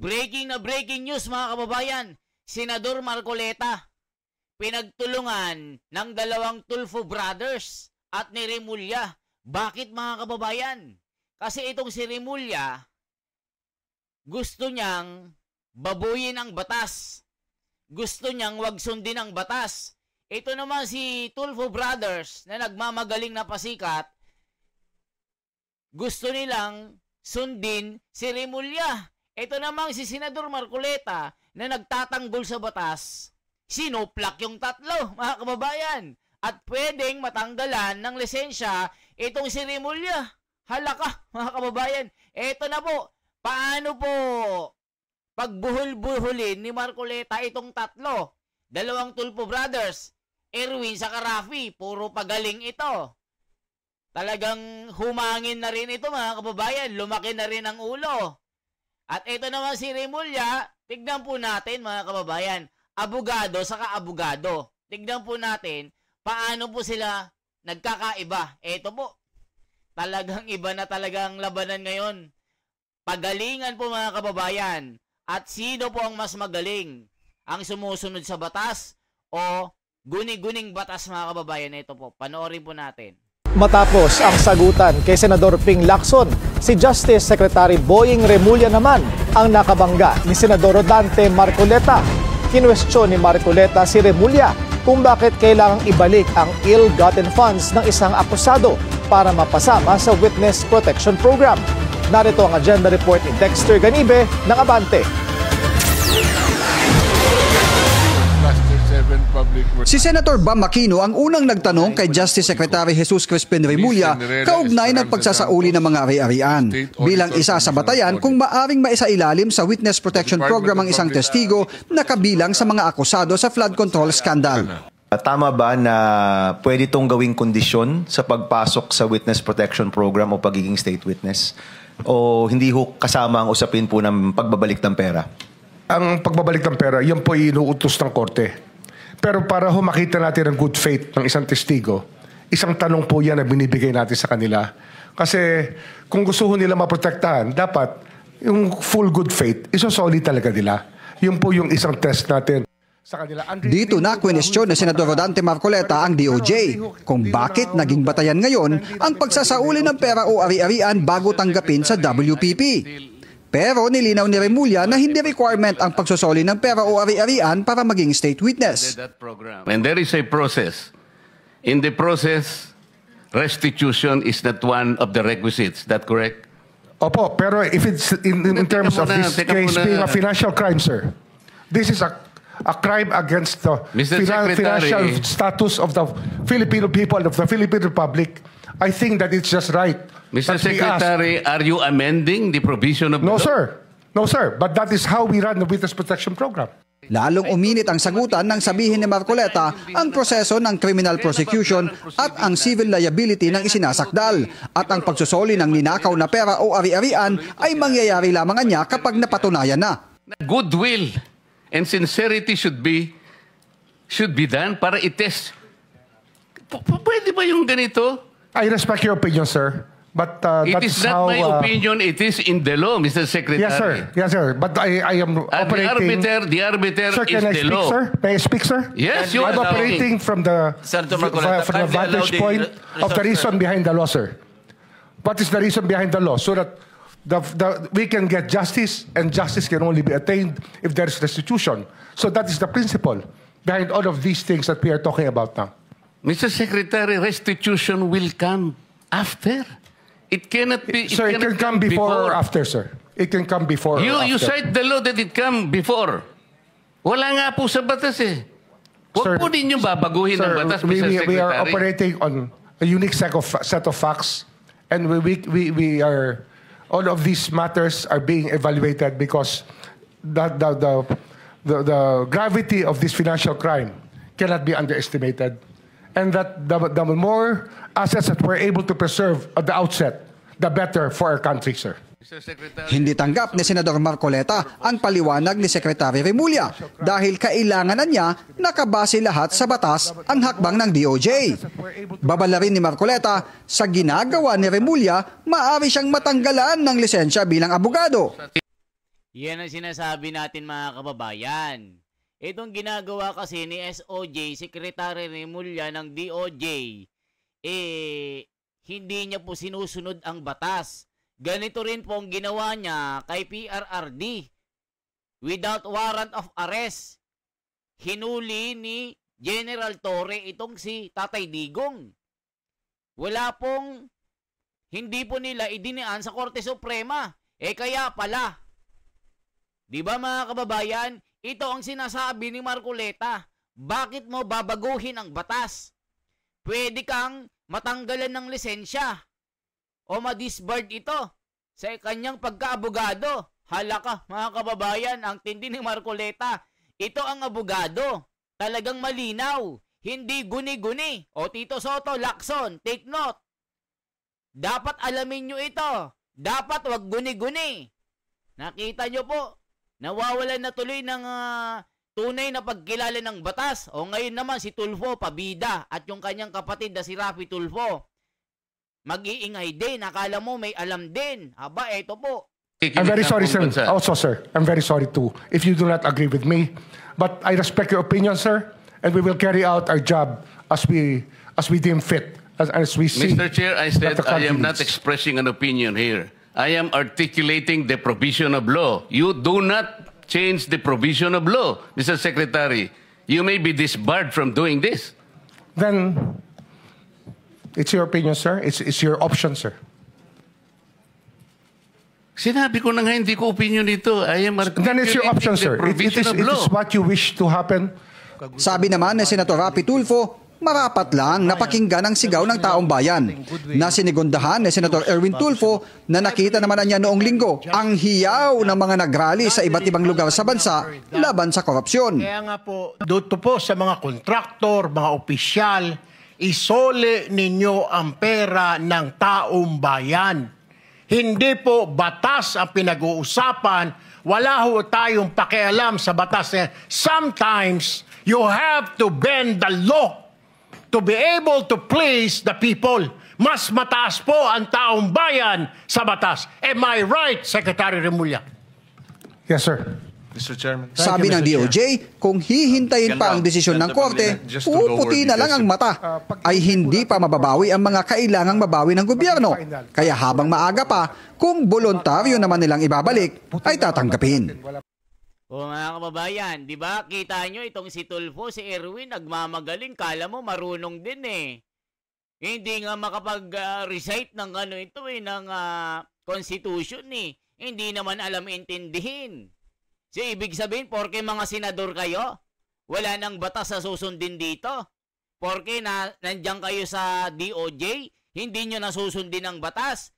Breaking news mga kababayan. Senador Marcoleta, pinagtulungan ng dalawang Tulfo brothers at ni Remulla. Bakit mga kababayan? Kasi itong si Remulla, gusto niyang babuyin ang batas. Gusto niyang wag sundin ang batas. Ito naman si Tulfo brothers na nagmamagaling na pasikat, gusto nilang sundin si Remulla. Ito namang si Senador Marcoleta na nagtatanggol sa batas, sinuplak yung tatlo, mga kababayan. At pwedeng matanggalan ng lisensya itong si Remulla. Halaka, mga kababayan. Ito na po, paano po pagbuhol-buhulin ni Marcoleta itong tatlo? Dalawang Tulfo brothers, Erwin sa Rafi, puro pagaling ito. Talagang humangin na rin ito mga kababayan, lumaki na rin ang ulo. At ito naman si Remulla, tignan po natin mga kababayan, abogado saka abogado. Tignan po natin paano po sila nagkakaiba. Ito po, talagang iba na talagang labanan ngayon. Pagalingan po mga kababayan. At sino po ang mas magaling? Ang sumusunod sa batas o guni-guning batas mga kababayan? Ito po, panoorin po natin. Matapos ang sagutan kay Senador Ping Lacson, si Justice Secretary Boying Remulla naman ang nakabangga ni Senador Rodante Marcoleta. Kinwestiyon ni Marcoleta si Remulla kung bakit kailangang ibalik ang ill-gotten funds ng isang akusado para mapasama sa Witness Protection Program. Narito ang agenda report ni Dexter Ganibe ng Abante. Si Senator Bam Aquino ang unang nagtanong kay Justice Secretary Jesus Crispin Remulla kaugnay ng pagsasauli ng mga ari-arian. Bilang isa sa batayan kung maaring maisailalim sa Witness Protection Program ang isang testigo na kabilang sa mga akusado sa flood control scandal. Tama ba na pwede itong gawing kondisyon sa pagpasok sa Witness Protection Program o pagiging state witness? O hindi ho kasama ang usapin po ng pagbabalik ng pera? Ang pagbabalik ng pera, yan po inuutos ng korte. Pero para ho makita natin ang good faith ng isang testigo, isang tanong po yan na binibigay natin sa kanila. Kasi kung gusto ho nila maprotektahan, dapat yung full good faith, isosolid talaga nila. Yun po yung isang test natin sa kanila. Dito na kwenestyon na Senador Rodante Marcoleta ang DOJ kung bakit naging batayan ngayon ang pagsasauli ng pera o ari-arian bago tanggapin sa WPP. Pero nilinaw ni Remulla na hindi requirement ang pagsosoli ng pera o ari-arian para maging state witness. And there is a process. In the process, restitution is not one of the requisites. That correct? Opo, pero if it's in terms of this case being a financial crime, sir, this is a crime against the financial status of the Filipino people, of the Philippine Republic. I think that it's just right. Mr. Secretary, are you amending the provision of the law? No, sir. No, sir. But that is how we run the Witness Protection Program. Lalong uminit ang sagutan nang sabihin ni Marcoleta ang proseso ng criminal prosecution at ang civil liability ng isinasakdal at ang pagsusoli ng ninakaw na pera o ari-arian ay mangyayari lamang niya kapag napatunayan na. Goodwill and sincerity should be done para itest. Pwede ba yung ganito? I respect your opinion, sir. But it is not my opinion, it is in the law, Mr. Secretary. Yes, sir. Yes, sir. But I am operating... The arbiter sir, is the law. Sir? May I speak, sir? Yes, you are. I'm operating from the vantage point of the reason behind the law, sir. What is the reason behind the law? So that we can get justice, and justice can only be attained if there is restitution. So that is the principle behind all of these things that we are talking about now. Mr. Secretary, restitution will come after. It cannot be. Sir, it can come before or after, sir. It can come before or after. You cite the law that it come before. Wala nga po sa batas eh. Huwag po ninyo babaguhin ang batas, Mr. Secretary. We are operating on a unique set of facts, and we are, all of these matters are being evaluated because the gravity of this financial crime cannot be underestimated. And that the more assets that we're able to preserve at the outset, the better for our country, sir. Hindi tanggap ni Senador Marcoleta ang paliwanag ni Secretary Remulla dahil kailangan na niya nakabase lahat sa batas ang hakbang ng DOJ. Babala rin ni Marcoleta, sa ginagawa ni Remulla, maaari siyang matanggalan ng lisensya bilang abogado. Yan ang sinasabi natin mga kababayan. Itong ginagawa kasi ni SOJ, Secretary Remulla ng DOJ, hindi niya po sinusunod ang batas. Ganito rin po ang ginawa niya kay PRRD. Without warrant of arrest, hinuli ni General Torre itong si Tatay Digong. Hindi po nila idinian sa Korte Suprema. Kaya pala, di ba mga kababayan, ito ang sinasabi ni Marcoleta. Bakit mo babaguhin ang batas? Pwede kang matanggalan ng lisensya o ma-disbarred ito sa kanyang pagka-abogado. Hala ka, mga kababayan, ang tindi ni Marcoleta. Ito ang abogado. Talagang malinaw. Hindi guni-guni. O Tito Soto, Lacson, take note. Dapat alamin nyo ito. Dapat wag guni-guni. Nakita nyo po, nawawalan na tuloy ng tunay na pagkilala ng batas. O ngayon naman si Tulfo, pabida. At yung kanyang kapatid na si Rafi Tulfo, mag-iingay din. Akala mo may alam din. Aba, eto po. I'm very sorry, sir. Also, sir, I'm very sorry too if you do not agree with me. But I respect your opinion, sir, and we will carry out our job as we deem fit, as we see. Mr. Chair, I said I am not needs. expressing an opinion here. I am articulating the provision of law. You do not change the provision of law, Mr. Secretary. You may be disbarred from doing this. Then, it's your opinion, sir. It's your option, sir. Sinabi ko na nga hindi ko opinion dito. I am Then it's your option, sir. It is what you wish to happen. Sabi naman ni Senator Rapi Tulfo, marapat lang napakinggan ang sigaw ng taong bayan. Na sinigundahan ni Senator Erwin Tulfo na nakita naman niya noong linggo ang hiyaw ng mga nagrally sa iba't ibang lugar sa bansa laban sa korupsyon. Kaya nga po, dito po sa mga kontraktor, mga opisyal, isole ninyo ang pera ng taong bayan. Hindi po batas ang pinag-uusapan. Wala ho tayong pakialam sa batas. Sometimes, you have to bend the law to be able to please the people. Mas mataas po ang taong bayan sa batas. Am I right, Secretary Remulla? Yes, sir. Mr. Chairman. Sabi ng DOJ, kung hihintayin pa ang desisyon ng korte, puputi na lang ang mata. Ay hindi pa mababawi ang mga kailangang mabawi ng gobyerno. Kaya habang maaga pa, kung voluntaryo naman nilang ibabalik, ay tatanggapin. O mga kababayan, di ba? Kita nyo itong si Tulfo, si Erwin, nagmamagaling. Kala mo marunong din eh. Hindi nga makapag-recite ng ng Constitution eh. Hindi naman alam intindihin. So, ibig sabihin, porke mga senador kayo, wala nang batas sa susundin dito. Porke nandiyan kayo sa DOJ, hindi nyo nasusundin ang batas.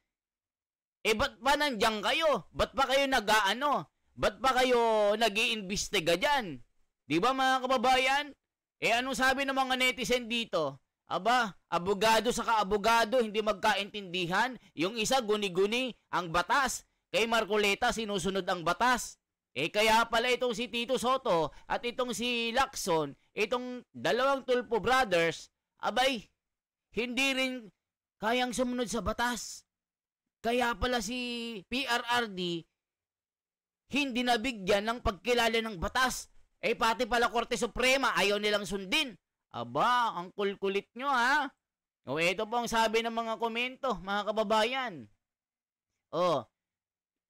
Ba't ba nandiyan kayo? Ba't ba kayo Ba't ba kayo nag-iimbestiga dyan? Di ba mga kababayan? Anong sabi ng mga netizen dito? Aba, abogado sa kaabogado, hindi magkaintindihan. Yung isa, guni-guni ang batas. Kay Marcoleta, sinusunod ang batas. Kaya pala itong si Tito Soto at itong si Lacson, itong dalawang Tulfo brothers, abay, hindi rin kayang sumunod sa batas. Kaya pala si PRRD, hindi nabigyan ng pagkilala ng batas. Pati pala Korte Suprema, ayaw nilang sundin. Aba, ang kulkulit nyo ha. Ito po ang sabi ng mga komento, mga kababayan.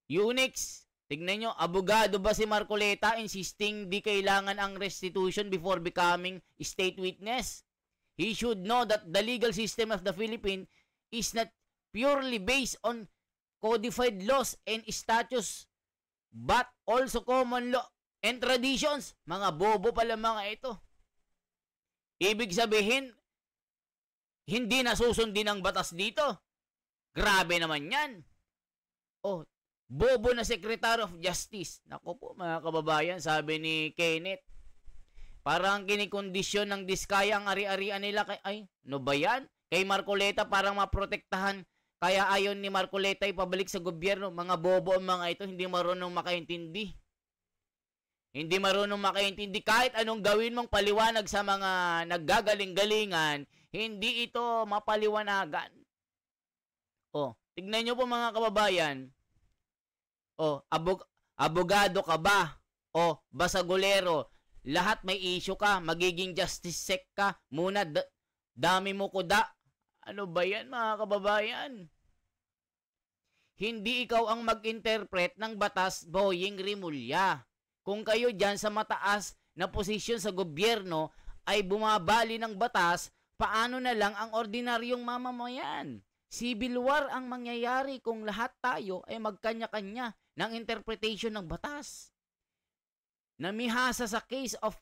Unix, tignan nyo, abogado ba si Marcoleta insisting di kailangan ang restitution before becoming state witness? He should know that the legal system of the Philippines is not purely based on codified laws and statutes, but also common law and traditions. Mga bobo pala mga ito. Ibig sabihin, hindi nasusundin ang batas dito. Grabe naman yan. Bobo na Secretary of Justice. Naku po mga kababayan, sabi ni Kenneth. Parang kinikondisyon ng diskaya ang ari-arian nila. No ba yan? Kay Marcoleta parang maprotektahan. Kaya ayon ni Marcoleta ipabalik sa gobyerno. Mga bobo ang mga ito, hindi marunong makaintindi. Hindi marunong makaintindi. Kahit anong gawin mong paliwanag sa mga naggagaling-galingan, hindi ito mapaliwanagan. Tignan nyo po mga kababayan. Abogado ka ba? O basagulero? Lahat may issue ka. Magiging justice sec ka. Muna, dami mo kuda. Ano ba yan, mga kababayan? Hindi ikaw ang mag-interpret ng batas, Boying Rimulya. Kung kayo dyan sa mataas na posisyon sa gobyerno ay bumabali ng batas, paano na lang ang ordinaryong mamamayan? Civil war ang mangyayari kung lahat tayo ay magkanya-kanya ng interpretation ng batas. Namihasa sa case of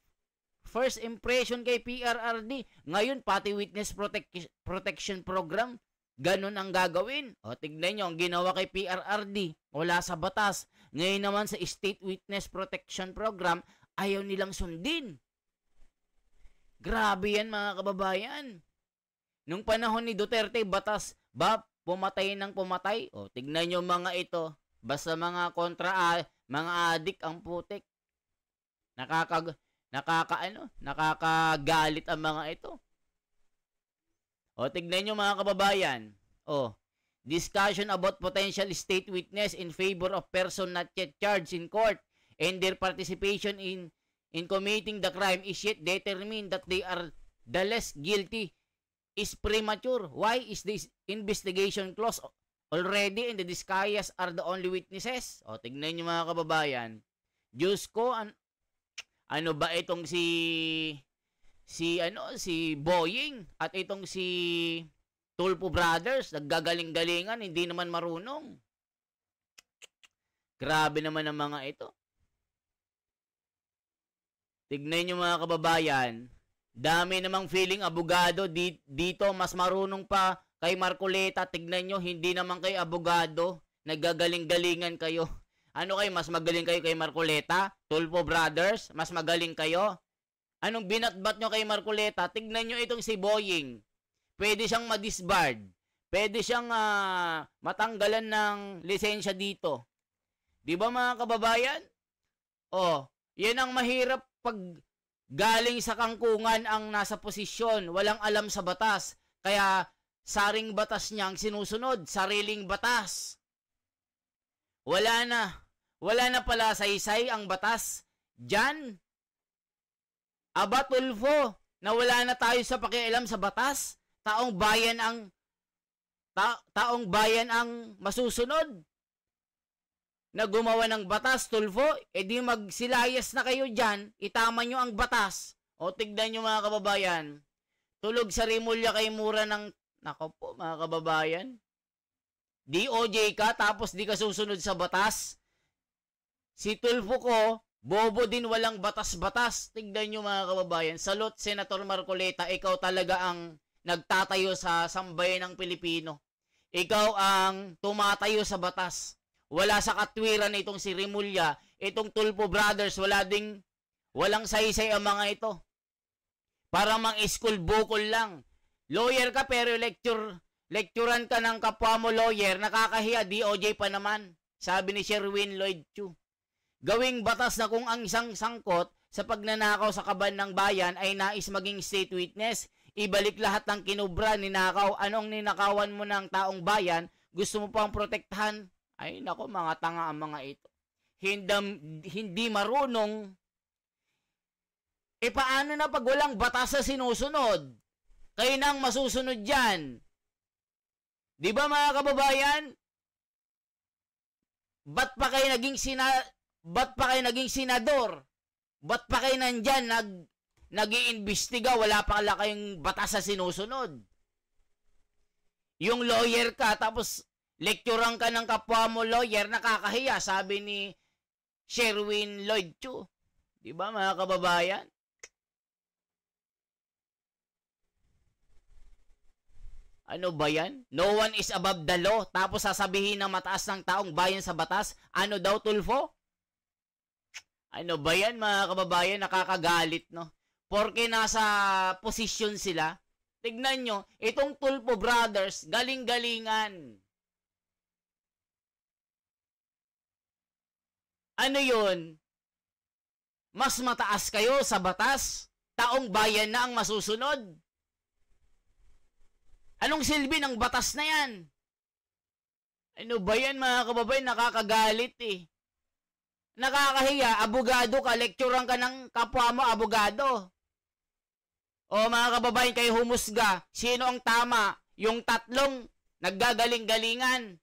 first impression kay PRRD, ngayon pati witness protection program, ganun ang gagawin. O tignan nyo, ang ginawa kay PRRD, wala sa batas. Ngayon naman sa State Witness Protection Program, ayaw nilang sundin. Grabe yan, mga kababayan. Nung panahon ni Duterte, batas ba pumatay ng pumatay? O tignan nyo mga ito, basta mga mga adik ang putik. Nakakagalit ang mga ito. O tignan nyo mga kababayan. O, discussion about potential state witness in favor of person not yet charged in court and their participation in committing the crime is yet determined that they are the less guilty is premature. Why is this investigation closed already and the disguised are the only witnesses? O tignan nyo mga kababayan. Diyos ko, ano ba itong si Boying at itong si Tulfo Brothers, naggagaling-galingan, hindi naman marunong. Grabe naman ang mga ito. Tignan nyo mga kababayan, dami namang feeling abogado dito, mas marunong pa kay Marcoleta. Tignan nyo, hindi naman kay abogado, naggagaling-galingan kayo. Ano kayo, mas magaling kayo kay Marcoleta? Tulfo Brothers, mas magaling kayo? Anong binatbat nyo kay Marcoleta? Tignan nyo itong si Boying. Pwede siyang madisbarred. Pwede siyang matanggalan ng lisensya dito. Di ba mga kababayan? O, yan ang mahirap pag galing sa kangkungan ang nasa posisyon. Walang alam sa batas. Kaya saring batas niyang sinusunod. Sariling batas. Wala na pala saysay ang batas. Diyan. Aba Tulfo, na wala na tayo sa pakialam sa batas. Taong bayan ang masusunod. Na gumawa ng batas, Tulfo, edi magsilayas na kayo dyan, itama nyo ang batas. O tignan nyo mga kababayan, tulog sa Rimulya kay mura ng, nako po mga kababayan, DOJ ka tapos di ka susunod sa batas. Si Tulfo ko, bobo din, walang batas-batas. Tignan nyo mga kababayan, salot Senator Marcoleta, ikaw talaga ang nagtatayo sa sambayan ng Pilipino. Ikaw ang tumatayo sa batas. Wala sa katwiran itong si Rimulya, itong Tulfo Brothers, walang saysay ang mga ito. Para mang school bukol lang. Lawyer ka pero lecturan ka ng kapwa mo lawyer, nakakahiya, DOJ pa naman. Sabi ni Sherwin Lloyd Chu. Gawing batas na kung ang isang sangkot sa pagnanakaw sa kaban ng bayan ay nais maging state witness, ibalik lahat ng kinubra, ninakaw, anong ninakawan mo ng taong bayan, gusto mo pang protektahan? Ay nako, mga tanga ang mga ito. Hindi marunong. E paano na pag walang batas sa sinusunod? Kayo nang masusunod dyan. Di ba mga kababayan? Ba't pa kayo naging senador? Ba't pa kayo nandyan nag-iimbestiga? Wala pa kayong batas sa sinusunod. Yung lawyer ka, tapos lecturean ka ng kapwa mo lawyer, nakakahiya, sabi ni Sherwin Lloyd Chu. Di ba mga kababayan? Ano ba yan? No one is above the law. Tapos sasabihin na mataas ng taong bayan sa batas. Ano daw, Tulfo? Ano ba yan, mga kababayan? Nakakagalit, no? Porke nasa posisyon sila. Tignan nyo, itong Tulfo Brothers, galing-galingan. Ano yun? Mas mataas kayo sa batas? Taong bayan na ang masusunod? Anong silbi ng batas na yan? Ano ba yan mga kababayan? Nakakagalit eh. Nakakahiya, abogado ka, lecturean ka ng kapwa mo, abogado. O mga kababayan, kayo humusga, sino ang tama? Yung tatlong naggagaling-galingan.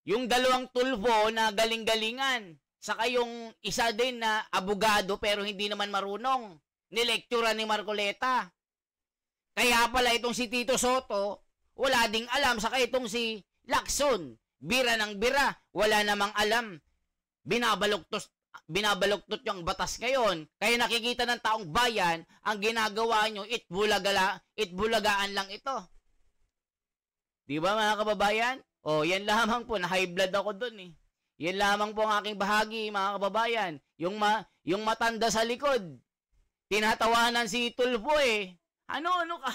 Yung dalawang tulfo na galing-galingan. Saka yung isa din na abogado pero hindi naman marunong. Nilecturean ni Marcoleta. Kaya pala itong si Tito Soto, wala ding alam. Saka itong si Lacson, bira ng bira, wala namang alam. Binabaluktot yung batas ngayon. Kaya nakikita ng taong bayan, ang ginagawa nyo, itbulagaan lang ito. Di ba mga kababayan? O, yan lamang po, na high blood ako dun eh. Yan lamang po ang aking bahagi, mga kababayan. Yung matanda sa likod, tinatawanan si Tulfo eh. Ano ka?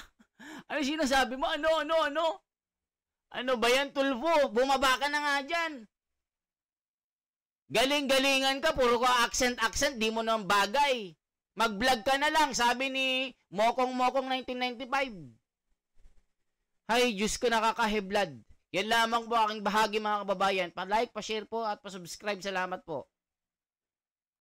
Ano sinasabi mo? Ano? Ano ba yan, Tulfo? Bumaba ka na nga dyan. Galing-galingan ka, puro ka accent, di mo nang bagay. Mag-vlog ka na lang, sabi ni Mokong 1995. Hay, Diyos ko, nakakahiblad. Yan lamang po aking bahagi, mga kababayan. Pa-like, pa-share po at pa-subscribe. Salamat po.